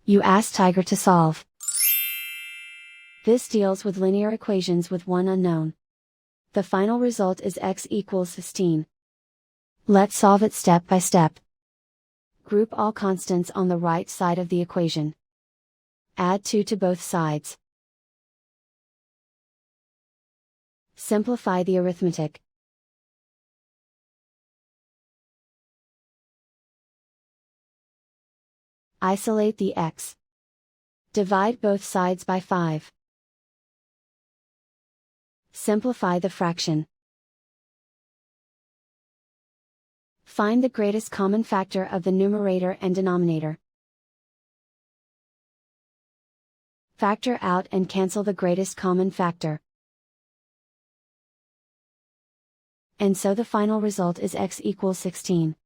You ask Tiger to solve. This deals with linear equations with one unknown. The final result is x equals 16. Let's solve it step by step. Group all constants on the right side of the equation. Add 2 to both sides. Simplify the arithmetic. Isolate the x. Divide both sides by 5. Simplify the fraction. Find the greatest common factor of the numerator and denominator. Factor out and cancel the greatest common factor. And so the final result is x equals 16.